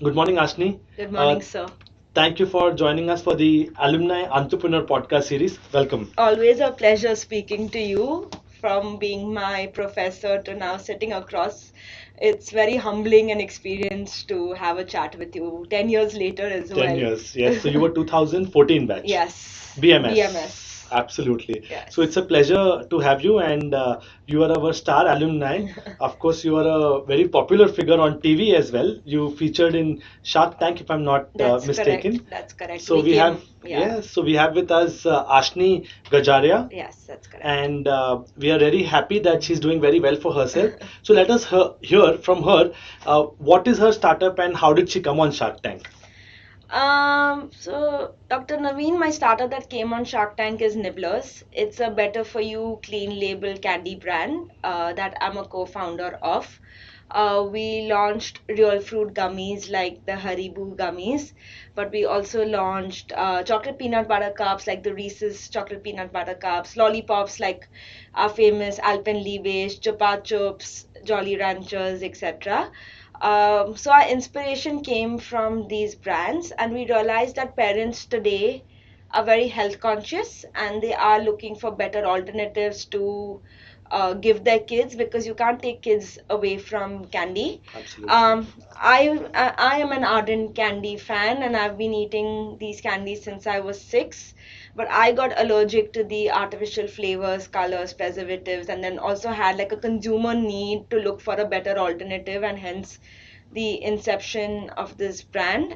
Good morning, Aashnee. Good Uh, morning, sir. Thank you for joining us for the Alumni Entrepreneur Podcast series. Welcome. Always a pleasure speaking to you from being my professor to now sitting across. It's very humbling and experience to have a chat with you 10 years later as 10 well. years. Yes. So you were 2014 batch. Yes, BMS. BMS. Absolutely. So it's Yes. a pleasure to have you, and you are our star alumni. Of course, you are a very popular figure on TV as well. You featured in Shark Tank, if I'm not That's correct. mistaken. That's correct. So We we have, came, yeah. yes, so we have with us Aashnee Gajaria, Yes, that's correct. and we are very happy that she's doing very well for herself. So let us hear from her what is her startup and how did she come on Shark Tank? So Dr. Navin, my startup that came on Shark Tank is Niblerzz. It's a better for you clean label candy brand that I'm a co-founder of. We launched real fruit gummies like the Haribo gummies, but we also launched chocolate peanut butter cups like the Reese's chocolate peanut butter cups, lollipops like our famous Alpenliebes, Chupa Chups, Jolly Ranchers, etc. So our inspiration came from these brands, and we realized that parents today are very health conscious and they are looking for better alternatives to give their kids because you can't take kids away from candy. Absolutely. I am an ardent candy fan and I've been eating these candies since I was 6. But I got allergic to the artificial flavors, colors, preservatives, and then also had like a consumer need to look for a better alternative, and hence the inception of this brand.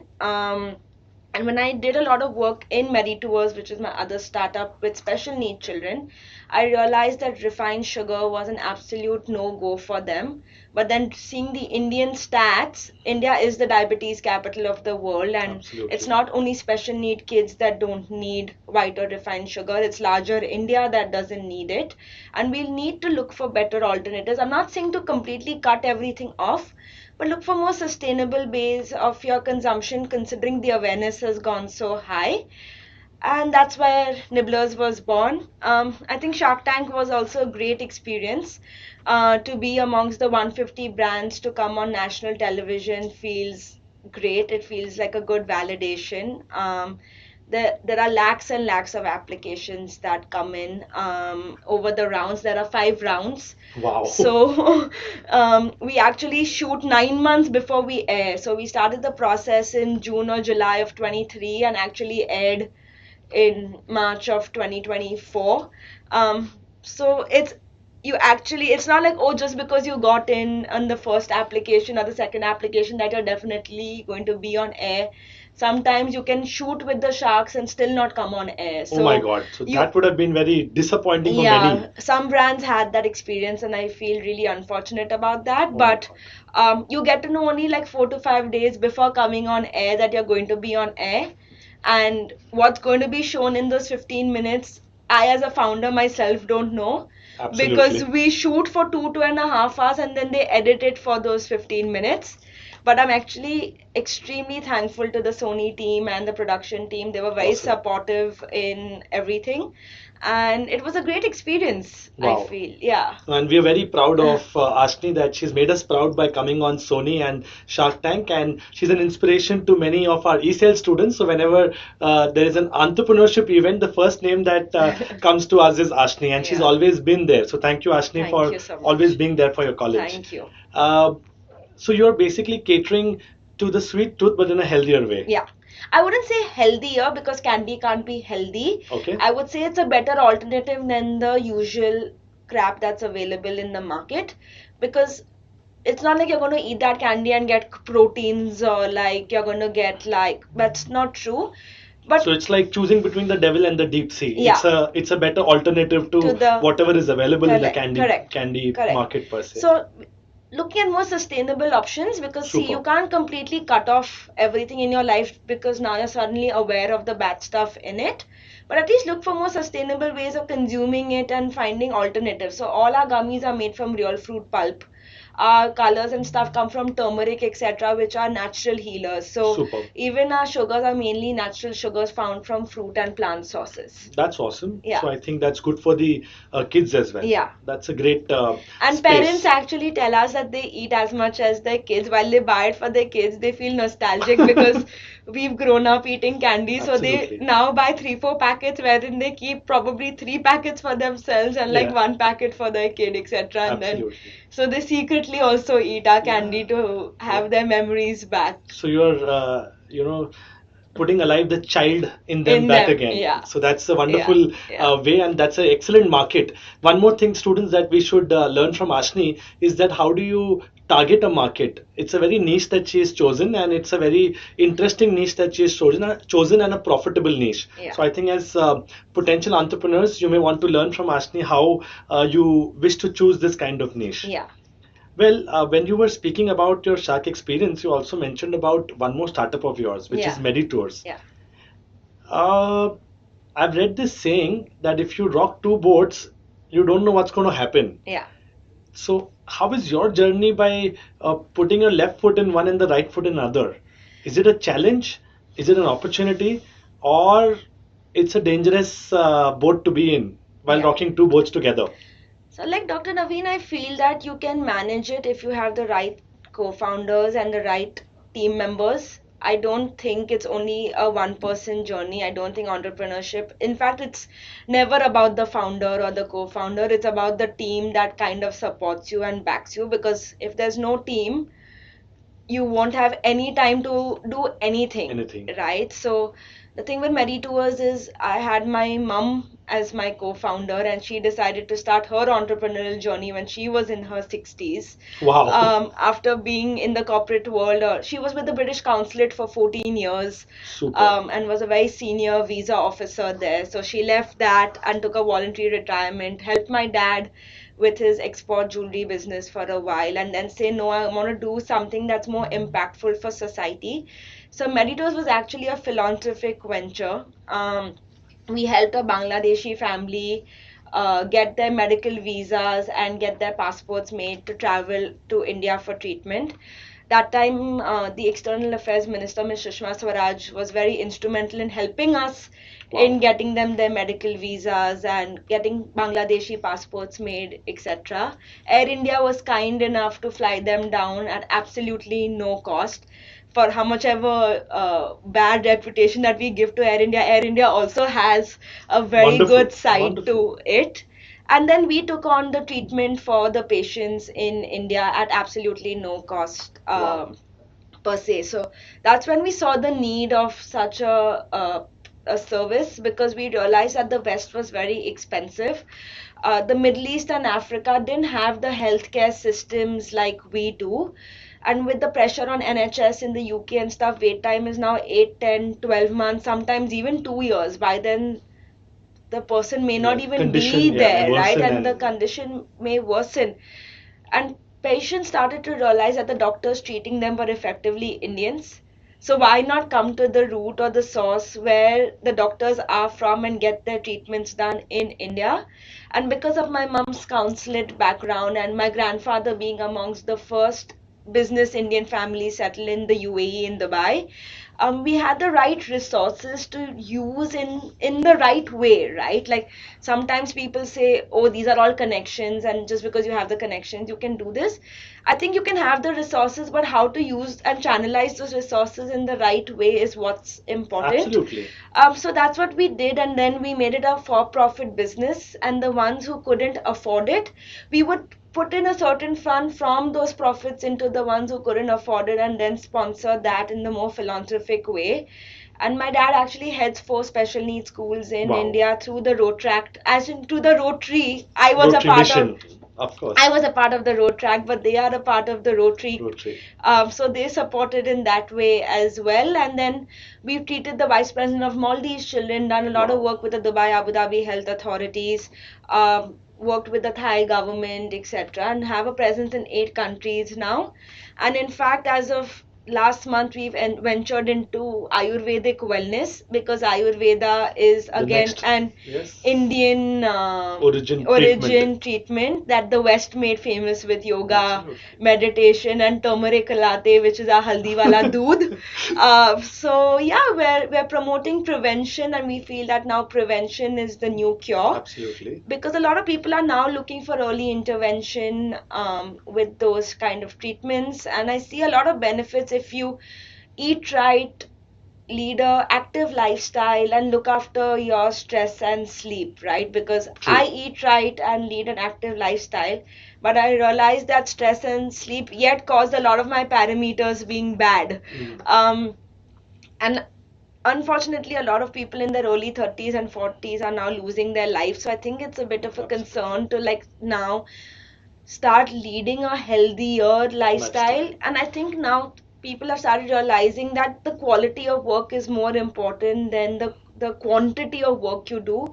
And when I did a lot of work in Meditourz, which is my other startup with special need children, I realized that refined sugar was an absolute no go for them. But then seeing the Indian stats, India is the diabetes capital of the world, and it's Absolutely. not only special need kids that don't need white or refined sugar, it's larger India that doesn't need it. And we'll need to look for better alternatives. I'm not saying to completely cut everything off, but look for more sustainable ways of your consumption considering the awareness has gone so high. And that's where Nibblers was born. I think Shark Tank was also a great experience. To be amongst the 150 brands to come on national television feels great. It feels like a good validation. There are lakhs and lakhs of applications that come in over the rounds. There are 5 rounds. Wow. So we actually shoot 9 months before we air. So we started the process in June or July of 23 and actually aired in March of 2024. So it's not like, oh, just because you got in on the first application or the second application that you're definitely going to be on air. Sometimes you can shoot with the sharks and still not come on air. Oh my So God. So you that would have been very disappointing for yeah, many. some brands had that experience, and I feel really unfortunate about that. Oh my But God. you get to know only like 4 to 5 days before coming on air that you're going to be on air, and what's going to be shown in those 15 minutes. I, as a founder myself, don't know because Absolutely. we shoot for 2.5 hours and then they edit it for those 15 minutes. But I'm actually extremely thankful to the Sony team and the production team. They were very Awesome. supportive in everything, and it was a great experience, I Wow. feel. Yeah. And we are very proud of Aashnee that she's made us proud by coming on Sony and Shark Tank, and she's an inspiration to many of our ESL students. So whenever there is an entrepreneurship event, the first name that comes to us is Aashnee, and she's Yeah. always been there. So thank you, Aashnee, Thank for you so always much. being there for your college. Thank you. Uh, so you're basically catering to the sweet tooth, but in a healthier way. Yeah. I wouldn't say healthier because candy can't be healthy. Okay. I would say it's a better alternative than the usual crap that's available in the market, because it's not like you're going to eat that candy and get proteins, or like you're going to get like, that's not true. So But it's like choosing between the devil and the deep sea. yeah, It's a better alternative to to the whatever is available in the correct, candy correct, candy correct. market per se. So looking at more sustainable options, because see, you Super. can't completely cut off everything in your life because now you're suddenly aware of the bad stuff in it. But at least look for more sustainable ways of consuming it and finding alternatives. So all our gummies are made from real fruit pulp. our colors and stuff come from turmeric, etc., which are natural healers. So Superb. even our sugars are mainly natural sugars found from fruit and plant sources. That's awesome. Yeah. So I think that's good for the kids as well. Yeah. That's a great And parents space. actually tell us that they eat as much as their kids. While they buy it for their kids, they feel nostalgic because we've grown up eating candy. So they Absolutely. now buy 3, 4 packets, wherein they keep probably 3 packets for themselves and like Yeah. 1 packet for their kid, etc. And then Absolutely. so they secretly also eat our candy Yeah. to have Yeah. their memories back So you're, putting alive the child in them in back them. again. Yeah. So that's a Yeah. wonderful Yeah. way, and that's an excellent market. One more thing, students, that we should learn from Aashnee is that how do you target a market? It's a very niche that she has chosen, and it's a very interesting niche that she has chosen and a profitable niche. Yeah. So I think as potential entrepreneurs, you may want to learn from Aashnee how you wish to choose this kind of niche. Yeah. Well, when you were speaking about your Shark experience, you also mentioned about one more startup of yours, which is Yeah. Meditourz. Yeah. Uh, I've read this saying that if you rock two boats, you don't know what's going to happen. Yeah. So, how is your journey by putting your left foot in one and the right foot in another? Is it a challenge? Is it an opportunity? Or it's a dangerous boat to be in while Yeah. rocking two boats together? So, like Dr. Naveen, I feel that you can manage it if you have the right co-founders and the right team members. I don't think it's only a one-person journey. I don't think entrepreneurship, in fact, it's never about the founder or the co-founder. It's about the team that kind of supports you and backs you. Because if there's no team, you won't have any time to do anything, Anything. right? So the thing with Meditourz is I had my mum as my co-founder, and she decided to start her entrepreneurial journey when she was in her 60s. Wow. After being in the corporate world, she was with the British Consulate for 14 years, Super. and was a very senior visa officer there. So she left that and took a voluntary retirement, helped my dad with his export jewelry business for a while, and then say, no, I want to do something that's more impactful for society. So Meditourz was actually a philanthropic venture. We helped a Bangladeshi family get their medical visas and get their passports made to travel to India for treatment. That time, the External Affairs Minister, Ms. Sushma Swaraj, was very instrumental in helping us in Wow. getting them their medical visas and getting Bangladeshi passports made, etc. Air India was kind enough to fly them down at absolutely no cost. For how much ever bad reputation that we give to Air India also has a very Wonderful. good side Wonderful. to it. And then we took on the treatment for the patients in India at absolutely no cost. Wow. Per se. So that's when we saw the need of such a service, because we realized that the West was very expensive. The Middle East and Africa didn't have the healthcare systems like we do. And with the pressure on NHS in the UK and stuff, wait time is now 8, 10, 12 months, sometimes even 2 years. By then, the person may Yeah, not even condition, be yeah, may there, right? worsen And the and condition may worsen. And patients started to realize that the doctors treating them were effectively Indians. So why not come to the root or the source where the doctors are from and get their treatments done in India? And because of my mom's consulate background and my grandfather being amongst the first business Indian families settled in the UAE in Dubai, we had the right resources to use in the right way, right? Like sometimes people say, oh, these are all connections, and just because you have the connections you can do this. I think you can have the resources, but how to use and channelize those resources in the right way is what's important. absolutely. So that's what we did, and then we made it a for-profit business, and the ones who couldn't afford it, we would put in a certain fund from those profits into the ones who couldn't afford it, and then sponsor that in the more philanthropic way. And my dad actually heads 4 special needs schools in Wow. India through the Rotaract, as in to the Rotary. Rotary mission, of course. I was a part of the road track, but they are a part of the Rotary. Rotary. So they supported in that way as well. And then we've treated the vice president of Maldives children, done a lot of Wow. work with the Dubai, Abu Dhabi health authorities, worked with the Thai government, etc., and have a presence in 8 countries now. And in fact, as of last month we've ventured into Ayurvedic wellness, because Ayurveda is The again next, an yes, Indian origin treatment. origin treatment that the West made famous with yoga, Absolutely. meditation, and turmeric latte, which is a haldi wala doodh. So yeah, we're promoting prevention, and we feel that now prevention is the new cure, Absolutely. because a lot of people are now looking for early intervention with those kind of treatments, and I see a lot of benefits if you eat right, lead a active lifestyle, and look after your stress and sleep, right? Because True. I eat right and lead an active lifestyle, but I realized that stress and sleep yet caused a lot of my parameters being bad. And unfortunately, a lot of people in their early 30s and 40s are now losing their life. So I think it's a bit of a concern to like now start leading a healthier lifestyle. Lifestyle. And I think now people have started realizing that the quality of work is more important than the quantity of work you do.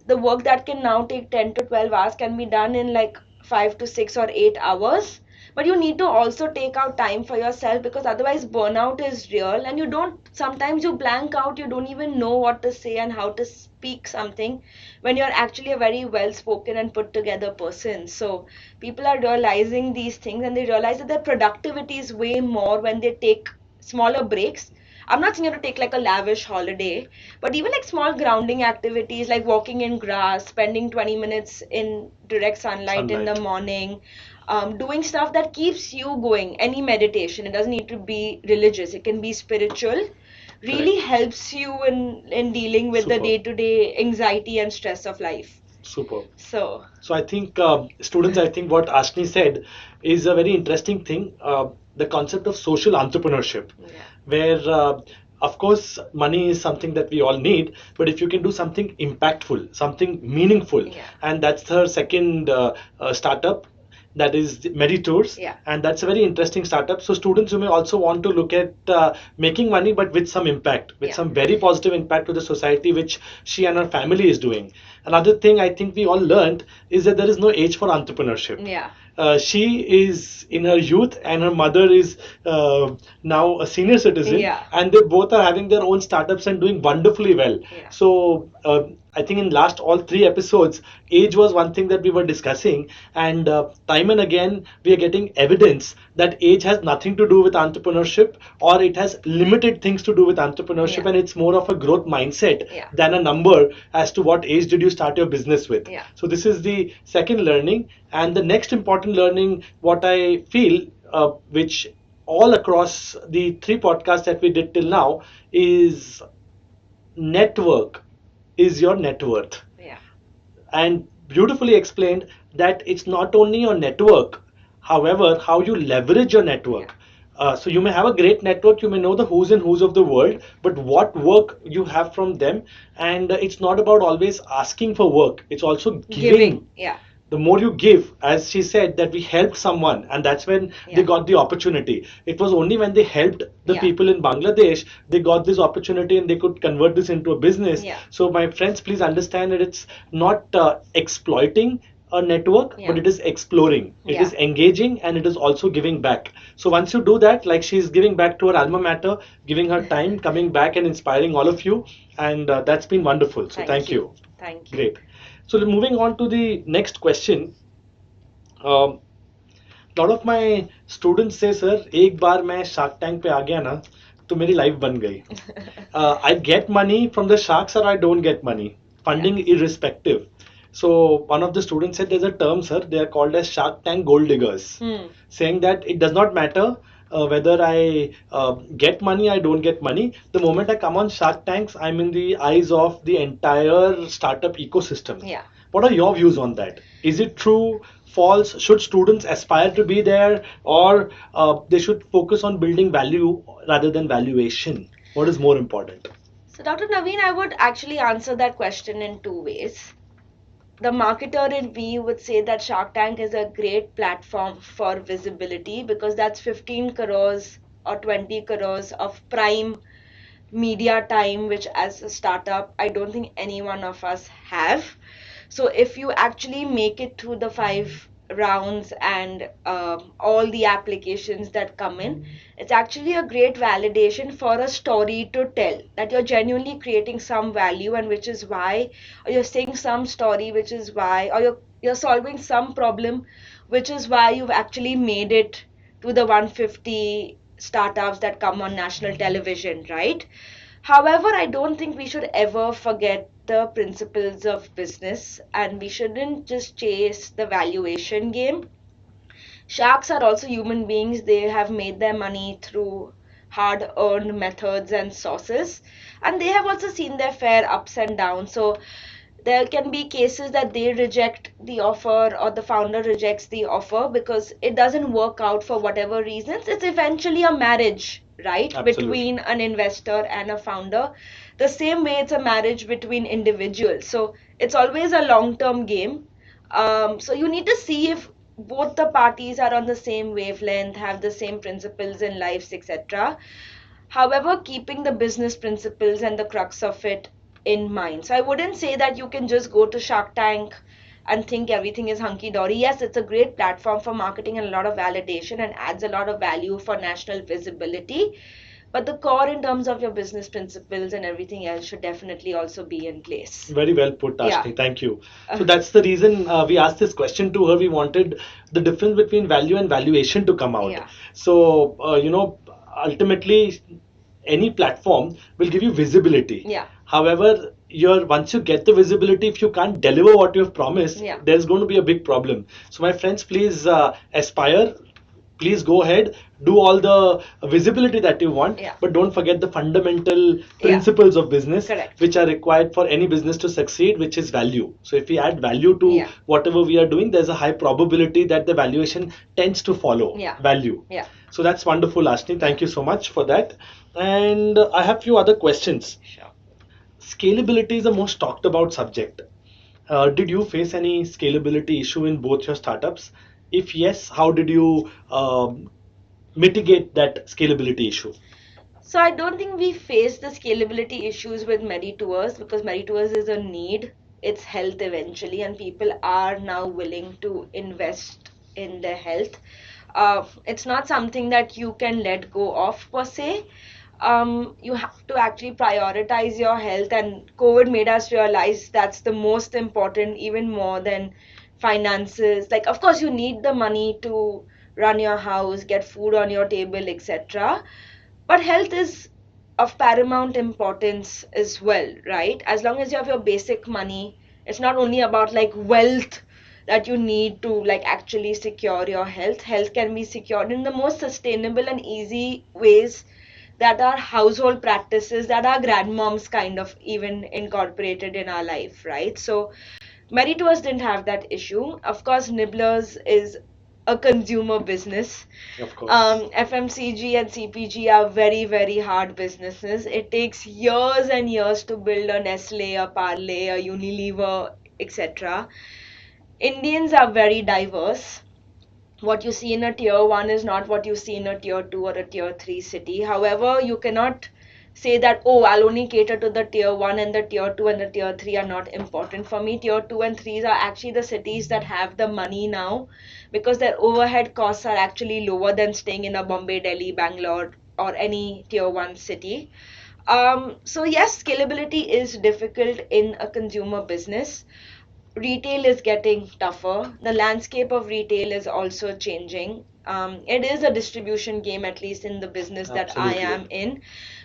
The work that can now take 10 to 12 hours can be done in like 5 to 6 or 8 hours, but you need to also take out time for yourself, because otherwise burnout is real, and you don't, sometimes you blank out, you don't even know what to say and how to speak something when you're actually a very well spoken and put together person. So people are realizing these things, and they realize that their productivity is way more when they take smaller breaks. I'm not saying you have to take like a lavish holiday, but even like small grounding activities like walking in grass, spending 20 minutes in direct sunlight in the Sunlight. morning, doing stuff that keeps you going. Any meditation, it doesn't need to be religious, it can be spiritual, really Correct. helps you in dealing with the Super. day-to-day anxiety and stress of life. Super. So, So I think students, I think what Ashni said is a very interesting thing. The concept of social entrepreneurship, yeah. where of course money is something that we all need, but if you can do something impactful, something meaningful, Yeah. and that's her second startup, that is Meditourz, Yeah. and that's a very interesting startup. So students, you may also want to look at making money, but with some impact, with Yeah. some very positive impact to the society, which she and her family is doing. Another thing I think we all learned is that there is no age for entrepreneurship. Yeah. She is in her youth, and her mother is now a senior citizen, Yeah. and they both are having their own startups and doing wonderfully well. Yeah. So I think in last all three episodes, age was one thing that we were discussing, and time and again we are getting evidence that age has nothing to do with entrepreneurship, or it has limited things to do with entrepreneurship, Yeah. and it's more of a growth mindset Yeah. than a number as to what age did you start your business with. Yeah. So this is the second learning, and the next important learning, what I feel, which all across the three podcasts that we did till now, is network is your net worth. Yeah. And beautifully explained that it's not only your network, however, how you leverage your network. So you may have a great network, you may know the who's and who's of the world, but what work you have from them, and it's not about always asking for work, it's also giving. Yeah. The more you give, as she said, that we helped someone, and that's when they Yeah. got the opportunity. It was only when they helped the Yeah. people in Bangladesh, they got this opportunity and they could convert this into a business. Yeah. So my friends, please understand that it's not exploiting a network, Yeah. but it is exploring, it Yeah. is engaging, and it is also giving back. So once you do that, like she's giving back to her alma mater, giving her time, coming back and inspiring all of you, and that's been wonderful. So thank you. Thank you. Great. So moving on to the next question. Lot of my students से sir, एक बार मैं shark tank पे आ गया ना तो मेरी life बन गई. I get money from the sharks और I don't get money, funding irrespective. So one of the students said there's a term, sir, they are called as Shark Tank gold diggers, saying that it does not matter whether I get money, I don't get money. The moment I come on Shark Tanks, I'm in the eyes of the entire startup ecosystem. Yeah. What are your views on that? Is it true, false? Should students aspire to be there, or they should focus on building value rather than valuation? What is more important? So, Dr. Naveen, I would actually answer that question in two ways. The marketer in me would say that Shark Tank is a great platform for visibility, because that's 15 crores or 20 crores of prime media time, which as a startup, I don't think any one of us have. So if you actually make it through the 5 rounds and all the applications that come in, it's actually a great validation for a story to tell that you're genuinely creating some value, and which is why, or you're saying some story, which is why, or you're solving some problem, which is why you've actually made it to the 150 startups that come on national television, right? However, I don't think we should ever forget the principles of business, and we shouldn't just chase the valuation game. Sharks are also human beings. They have made their money through hard earned methods and sources, and they have also seen their fair ups and downs. So there can be cases that they reject the offer or the founder rejects the offer because it doesn't work out for whatever reasons. It's eventually a marriage, right, Absolutely. between an investor and a founder. The same way it's a marriage between individuals. So it's always a long term game. So you need to see if both the parties are on the same wavelength, have the same principles in lives, etc. However, keeping the business principles and the crux of it in mind. So I wouldn't say that you can just go to Shark Tank and think everything is hunky dory. Yes, it's a great platform for marketing and a lot of validation and adds a lot of value for national visibility. But the core in terms of your business principles and everything else should definitely also be in place. Very well put, Yeah. Ashni. Thank you. So that's the reason we asked this question to her. We wanted the difference between value and valuation to come out. Yeah. So, ultimately, any platform will give you visibility. Yeah. However, once you get the visibility, if you can't deliver what you have promised, Yeah. there's going to be a big problem. So, my friends, please aspire, please go ahead, do all the visibility that you want, Yeah. but don't forget the fundamental principles of business, Correct. which are required for any business to succeed, which is value. So if we add value to Yeah. whatever we are doing, there's a high probability that the valuation tends to follow value. Yeah. So that's wonderful, Ashni. Thank you so much for that. And I have few other questions. Sure. Scalability is the most talked about subject. Did you face any scalability issue in both your startups? If yes, how did you mitigate that scalability issue? So I don't think we face the scalability issues with Meditourz because Meditourz is a need. It's health eventually, and people are now willing to invest in their health. It's not something that you can let go of per se. You have to actually prioritize your health, and COVID made us realize that's the most important, even more than finances. Like, of course, you need the money to run your house, get food on your table, etc. But health is of paramount importance as well, right? As long as you have your basic money, it's not only about like wealth that you need to like actually secure your health. Health can be secured in the most sustainable and easy ways that are household practices that our grandmoms kind of even incorporated in our life, right? So Meritus didn't have that issue. Of course, Nibblers is a consumer business. Of course. FMCG and CPG are very, very hard businesses. It takes years and years to build a Nestle, a Parle, a Unilever, etc. Indians are very diverse. What you see in a tier 1 is not what you see in a tier 2 or a tier 3 city. However, you cannot say that, oh, I'll only cater to the tier 1 and the tier 2 and the tier 3 are not important for me. Tier 2 and 3s are actually the cities that have the money now because their overhead costs are actually lower than staying in a Bombay, Delhi, Bangalore, or any tier 1 city. So yes, scalability is difficult in a consumer business. Retail is getting tougher. The landscape of retail is also changing. It is a distribution game, at least in the business that I Absolutely. am in.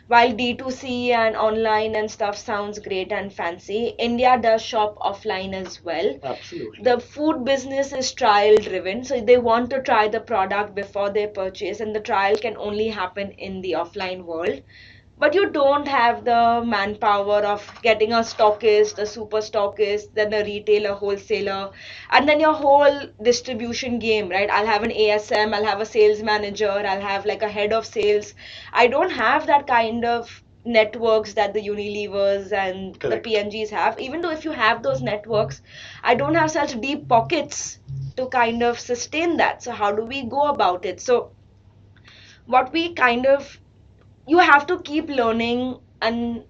While D2C and online and stuff sounds great and fancy, India does shop offline as well. Absolutely. The food business is trial driven, so they want to try the product before they purchase, and the trial can only happen in the offline world. But you don't have the manpower of getting a stockist, a super stockist, then a retailer, wholesaler, and then your whole distribution game, right? I'll have an ASM, I'll have a sales manager, I'll have like a head of sales. I don't have that kind of networks that the Unilevers and Correct. the PNGs have. Even though if you have those networks, I don't have such deep pockets to kind of sustain that. So how do we go about it? So what we kind of, you have to keep learning and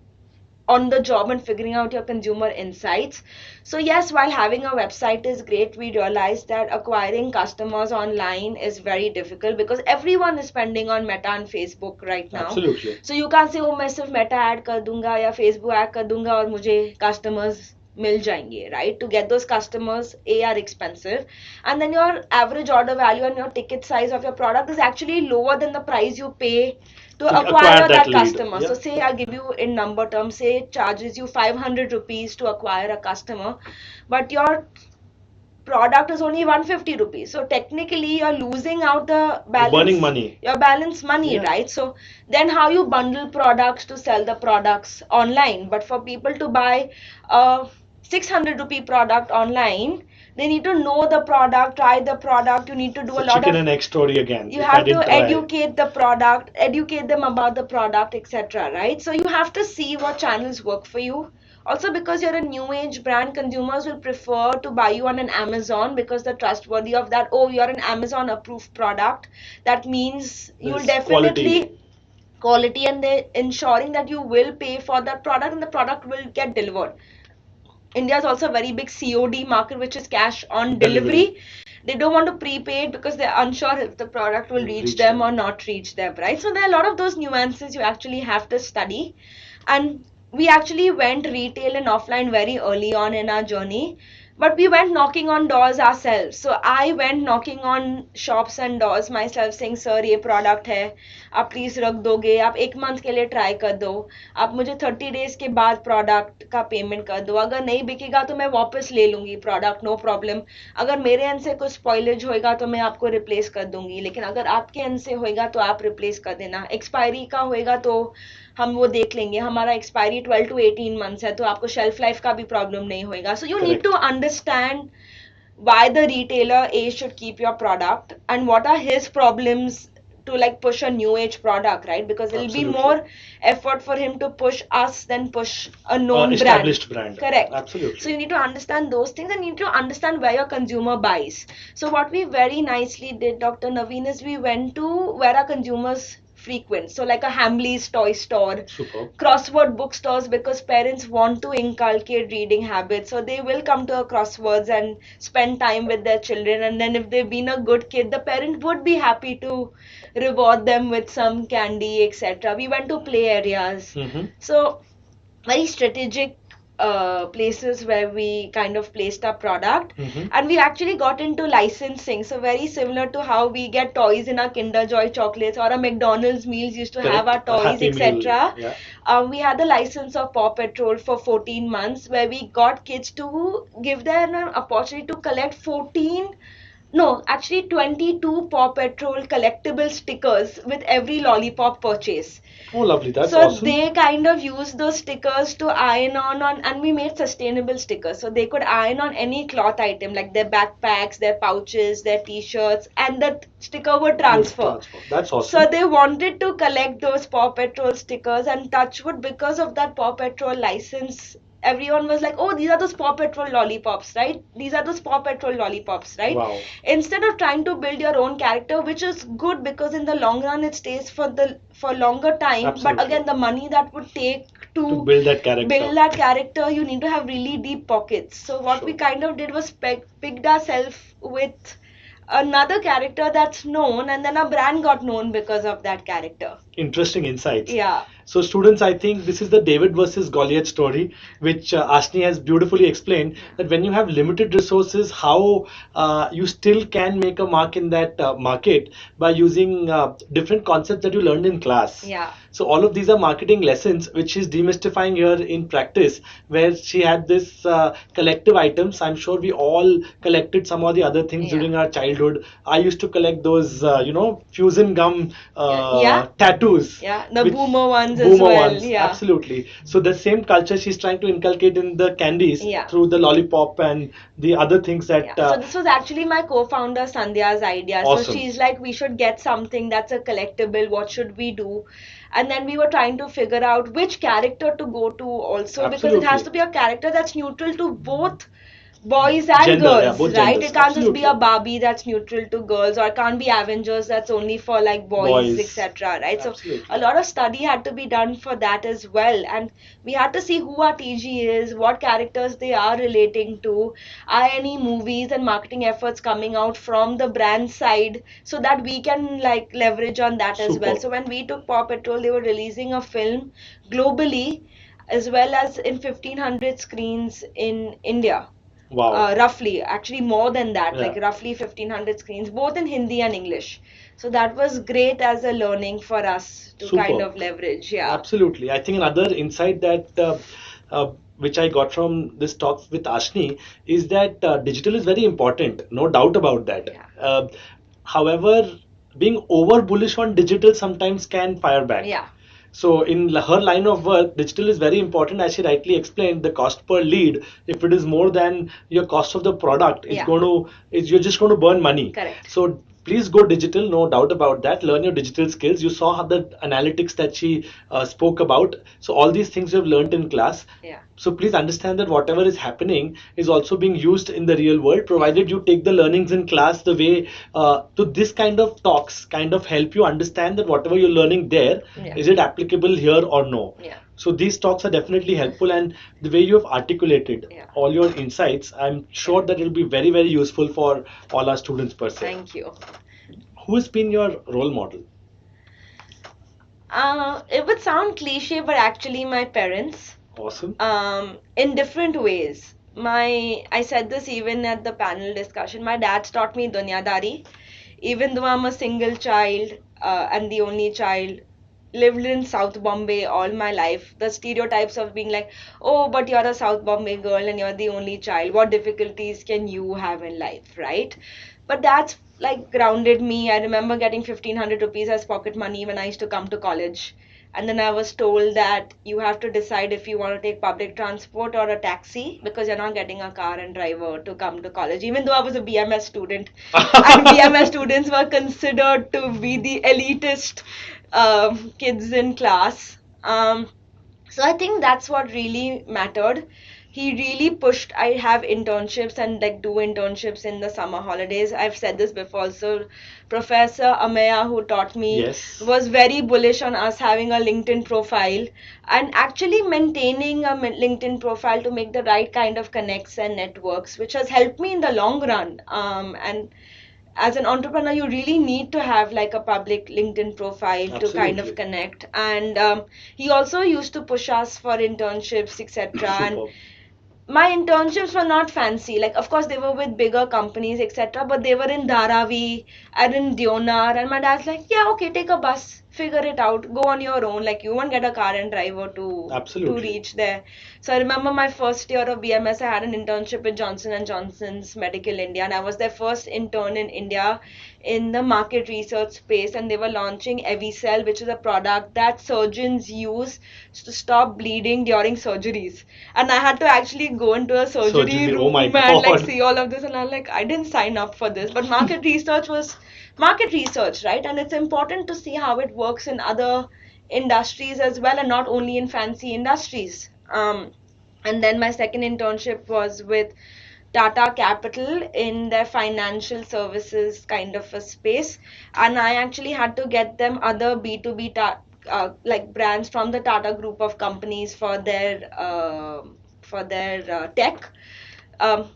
on the job and figuring out your consumer insights. So yes, while having a website is great, we realized that acquiring customers online is very difficult because everyone is spending on Meta and Facebook right now. Absolutely. So you can't say, oh, मैं सिर्फ Meta ad कर दूंगा या Facebook ad कर दूंगा और मुझे customers मिल जाएंगे, right? To get those customers, A, are expensive, and then your average order value and your ticket size of your product is actually lower than the price you pay to acquire that customer. Yeah. So say I'll give you in number terms, say it charges you 500 rupees to acquire a customer, but your product is only 150 rupees. So technically you're losing out the balance. You're burning money. Your balance money, Yeah. right? So then how you bundle products to sell the products online? But for people to buy a 600 rupee product online, they need to know the product, try the product. You need to do So a lot chicken of and egg story again. you if I have to didn't try. educate the product, educate them about the product, etc., right? So you have to see what channels work for you. Also, because you're a new age brand, consumers will prefer to buy you on an Amazon because they're trustworthy of that. Oh, you're an Amazon approved product. That means you'll There's definitely quality, and they ensuring that you will pay for that product and the product will get delivered. India is also a very big COD market, which is cash on delivery. They don't want to prepay it because they're unsure if the product will reach them or not reach them, right? So there are a lot of those nuances you actually have to study. And we actually went retail and offline very early on in our journey, but we went knocking on doors ourselves. So I went knocking on shops and doors myself saying, sir, ये product है, आप please रख दोगे, आप एक month के लिए try कर दो, आप मुझे 30 डेज के बाद प्रोडक्ट का पेमेंट कर दो, अगर नहीं बिकेगा तो मैं वापस ले लूंगी प्रोडक्ट, नो प्रॉब्लम, अगर मेरे एंड से कुछ स्पॉइलेज होएगा तो मैं आपको रिप्लेस कर दूंगी, लेकिन अगर आपके एंड से होएगा तो आप रिप्लेस कर देना, एक्सपायरी का होएगा तो हम वो देख लेंगे, हमारा एक्सपायरी 12 to 18 months है तो आपको शेल्फ लाइफ का भी प्रॉब्लम नहीं होएगा. So you need to understand why the retailer A should keep your product and what are his problems to like push a new age product, right? Because it'll be more effort for him to push us than push a known established brand. Correct. Absolutely. So you need to understand those things and you need to understand where your consumer buys. So what we very nicely did, Dr. Navin, is we went to where our consumers frequent. So like a Hamley's toy store, crossword bookstores, because parents want to inculcate reading habits. So they will come to a crosswords and spend time with their children. And then if they've been a good kid, the parent would be happy to reward them with some candy, etc. We went to play areas. So very strategic places where we kind of placed our product, and we actually got into licensing. So very similar to how we get toys in our Kinder Joy chocolates or a McDonald's meals used to have our toys, etc. We had the license of Paw Patrol for 14 months where we got kids to give them an opportunity to collect 22 Paw Patrol collectible stickers with every lollipop purchase. Oh, lovely. That's awesome. So they kind of used those stickers to iron on, and we made sustainable stickers. So they could iron on any cloth item like their backpacks, their pouches, their t-shirts, and the sticker would transfer. That's awesome. So they wanted to collect those Paw Patrol stickers, and touchwood, because of that Paw Patrol license, everyone was like, oh, these are those Paw Patrol lollipops, right? These are those Paw Patrol lollipops, right? Wow. Instead of trying to build your own character, which is good because in the long run it stays for longer time. Absolutely. But again, the money that would take to build that character, you need to have really deep pockets. So what we kind of did was picked ourselves with another character that's known, and then our brand got known because of that character. Interesting insights. Yeah. So students, I think this is the David versus Goliath story, which Aashnee has beautifully explained, that when you have limited resources, how you still can make a mark in that market by using different concepts that you learned in class. Yeah. So all of these are marketing lessons, which she's demystifying here in practice, where she had this collective items. I'm sure we all collected some or the other things during our childhood. I used to collect those, fusion gum tattoos. Yeah, the boomer ones as well. Yeah, absolutely. So the same culture she's trying to inculcate in the candies through the lollipop and the other things that. So this was actually my co-founder Sandhya's idea. Awesome. So she's like, we should get something that's a collectible. What should we do? And then we were trying to figure out which character to go to also, because it has to be a character that's neutral to both boys and Gender, yeah, girls, both right? genders. It can't just be a Absolutely. Barbie that's neutral to girls, or it can't be Avengers that's only for like boys, Boys. etc. Right? So a Absolutely. lot of study had to be done for that as well, and we had to see who our TG is, what characters they are relating to, are any movies and marketing efforts coming out from the brand side, so that we can like leverage on that as well. Super. So when we took Paw Patrol, they were releasing a film globally as well as in 1500 screens in India, Wow. roughly, actually more than that, like Yeah. roughly 1500 screens, both in Hindi and English. So that was great as a learning for us to kind Super. of leverage. Yeah. Absolutely. I think another insight that which I got from this talk with Ashni is that digital is very important, no doubt about that. Yeah. However, being over bullish on digital sometimes can fire back. Yeah. So in her line of work, digital is very important. As she rightly explained, the cost per lead, if it is more than your cost of the product, Yeah. you're just going to burn money. Correct. So please go digital, no doubt about that. Learn your digital skills. You saw how the analytics that she spoke about. So all these things you have learned in class. Yeah. So please understand that whatever is happening is also being used in the real world, provided you take the learnings in class the way to this kind of talks kind of help you understand that whatever you're learning there, Yeah. is it applicable here or no. Yeah. So these talks are definitely helpful, and the way you have articulated Yeah. all your insights, I'm sure that it will be very, very useful for all our students per se. Thank you. Who has been your role model? It would sound cliche, but actually my parents, Awesome. in different ways. I said this even at the panel discussion. My dad's taught me dunyadari, even though I'm a single child and the only child. Lived in South Bombay all my life. The stereotypes of being like, oh, but you're a South Bombay girl and you're the only child. What difficulties can you have in life, right? But that's like grounded me. I remember getting 1500 rupees as pocket money when I used to come to college. And then I was told that you have to decide if you want to take public transport or a taxi because you're not getting a car and driver to come to college. Even though I was a BMS student, and BMS students were considered to be the elitist kids in class. So I think that's what really mattered. He really pushed. I have internships and like do internships in the summer holidays. I've said this before. So Professor Ameya, who taught me, Yes. was very bullish on us having a LinkedIn profile and actually maintaining a LinkedIn profile to make the right kind of connects and networks, which has helped me in the long run. And as an entrepreneur, you really need to have like a public LinkedIn profile to kind of Absolutely. connect. And he also used to push us for internships, etc. And Superb. my internships were not fancy. Like, of course, they were with bigger companies, etc. But they were in Dharavi and in Deonar. And my dad's like, yeah, okay, take a bus, figure it out, go on your own. Like, you won't get a car and driver to Absolutely. reach there. So I remember my first year of BMS, I had an internship with Johnson and Johnson's Medical India, and I was their first intern in India in the market research space, and they were launching Evicel, which is a product that surgeons use to stop bleeding during surgeries. And I had to actually go into a surgery Surgery. Oh my room and like God. see all of this, and I'm like, I didn't sign up for this. But market research was market research, right? And it's important to see how it works in other industries as well, and not only in fancy industries. And then my second internship was with Tata Capital in their financial services kind of a space, and I actually had to get them other B2B like brands from the Tata group of companies for their tech.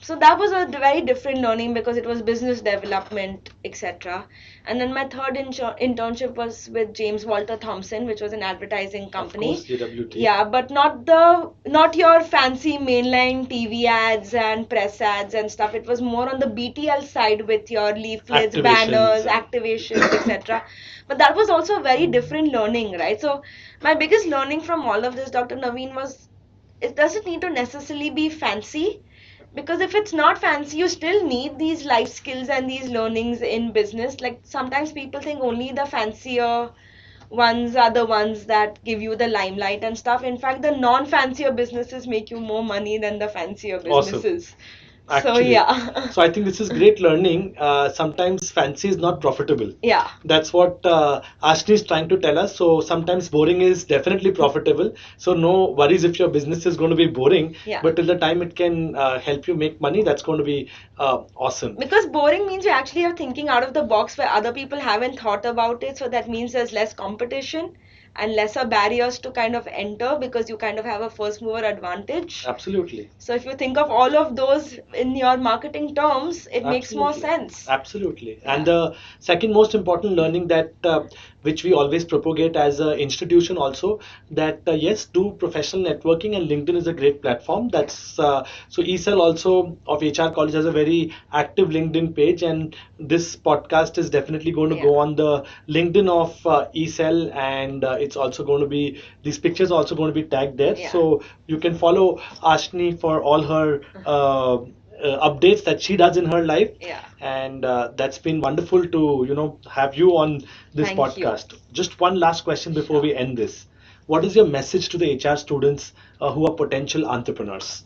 So that was a very different learning because it was business development, etc. And then my third internship was with James Walter Thompson, which was an advertising Of company. course, JWT. Yeah, but not your fancy mainline TV ads and press ads and stuff. It was more on the BTL side with your leaflets, Activations banners, and activations, etc. But that was also a very different learning, right? So my biggest learning from all of this, Dr. Naveen, was it doesn't need to necessarily be fancy, because if it's not fancy, you still need these life skills and these learnings in business. Like sometimes people think only the fancier ones are the ones that give you the limelight and stuff. In fact, the non-fancier businesses make you more money than the fancier awesome. businesses. So Actually, yeah. so I think this is great learning. Sometimes fancy is not profitable. Yeah. That's what Aashnee is trying to tell us. So sometimes boring is definitely profitable. So no worries if your business is going to be boring, Yeah. but till the time it can help you make money, that's going to be awesome. Because boring means you actually are thinking out of the box where other people haven't thought about it. So that means there's less competition and lesser barriers to kind of enter because you kind of have a first mover advantage. Absolutely. So if you think of all of those in your marketing terms, it makes more Absolutely. sense. Absolutely. Yeah. And the second most important learning that which we always propagate as an institution also, that yes, do professional networking, and LinkedIn is a great platform. That's so ESL also of HR College has a very active LinkedIn page, and this podcast is definitely going to Yeah. go on the LinkedIn of ESL, and it's also going to be, these pictures are also going to be tagged there. Yeah. So you can follow Aashnee for all her updates that she does in her life. Yeah. And that's been wonderful to have you on this Thank you. podcast. Just one last question before Sure. we end this. What is your message to the HR students who are potential entrepreneurs?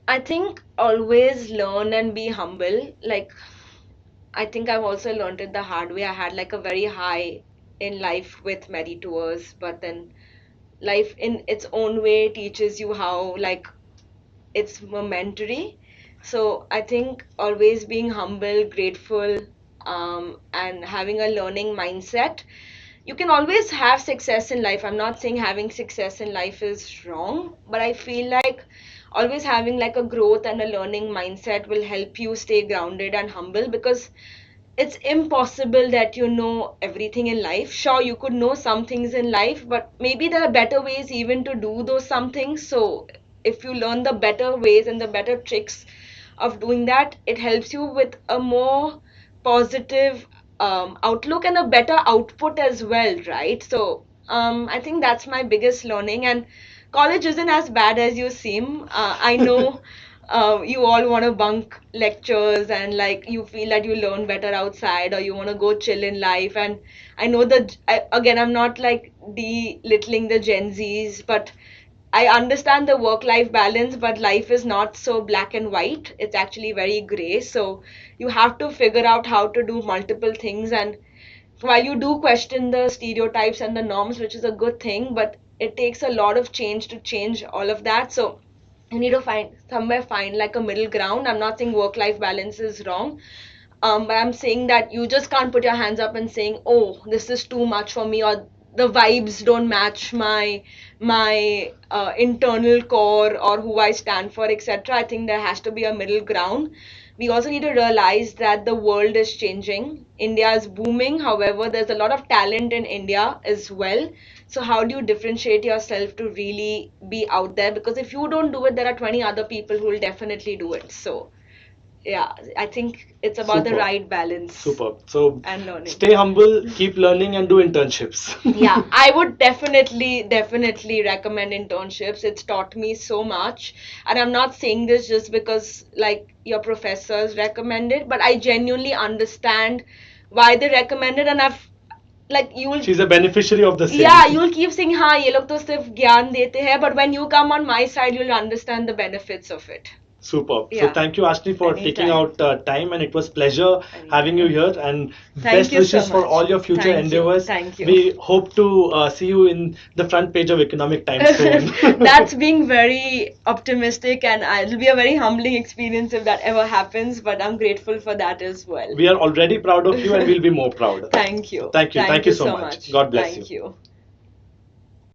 I think always learn and be humble. Like, I think I've also learned it the hard way. I had like a very high in life with Meditourz, but then life in its own way teaches you how, like, it's momentary. So I think always being humble, grateful, and having a learning mindset. You can always have success in life. I'm not saying having success in life is wrong, but I feel like always having like a growth and a learning mindset will help you stay grounded and humble, because it's impossible that you know everything in life. Sure, you could know some things in life, but maybe there are better ways even to do those some things. So if you learn the better ways and the better tricks of doing that, it helps you with a more positive outlook and a better output as well, right? So I think that's my biggest learning. And college isn't as bad as you seem. I know you all want to bunk lectures and like you feel that you learn better outside, or you want to go chill in life. And I know that again, I'm not like belittling the Gen Zs, but I understand the work life balance, but life is not so black and white. It's actually very gray. So you have to figure out how to do multiple things. And while you do question the stereotypes and the norms, which is a good thing, but it takes a lot of change to change all of that. So you need to find like a middle ground. I'm not saying work life balance is wrong, but I'm saying that you just can't put your hands up and saying, oh, this is too much for me, or the vibes don't match my internal core or who I stand for, etc. I think there has to be a middle ground. We also need to realize that the world is changing. India is booming. However, there's a lot of talent in India as well. So how do you differentiate yourself to really be out there? Because if you don't do it, there are 20 other people who will definitely do it. So yeah, I think it's about the Super. right balance Super. So and learning. stay humble, keep learning, and do internships. Yeah, I would definitely recommend internships. It's taught me so much. And I'm not saying this just because like your professors recommend it, but I genuinely understand why they recommend it. And I've like you'll She's a beneficiary of the same. yeah, you'll keep saying हाँ ये लोग तो सिर्फ ज्ञान देते हैं, but when you come on my side, you'll understand the benefits of it. Superb. So Yeah. thank you, Aashnee, for taking Anytime. out time, and it was pleasure having you here. And Thank best you so wishes for much. all your future Thank you. endeavors. Thank you. We hope to see you in the front page of Economic Times soon. That's being very optimistic, and it'll be a very humbling experience if that ever happens, but I'm grateful for that as well. We are already proud of you, and we'll be more proud. Thank you. Thank you. Thank you so much. God bless Thank you. you.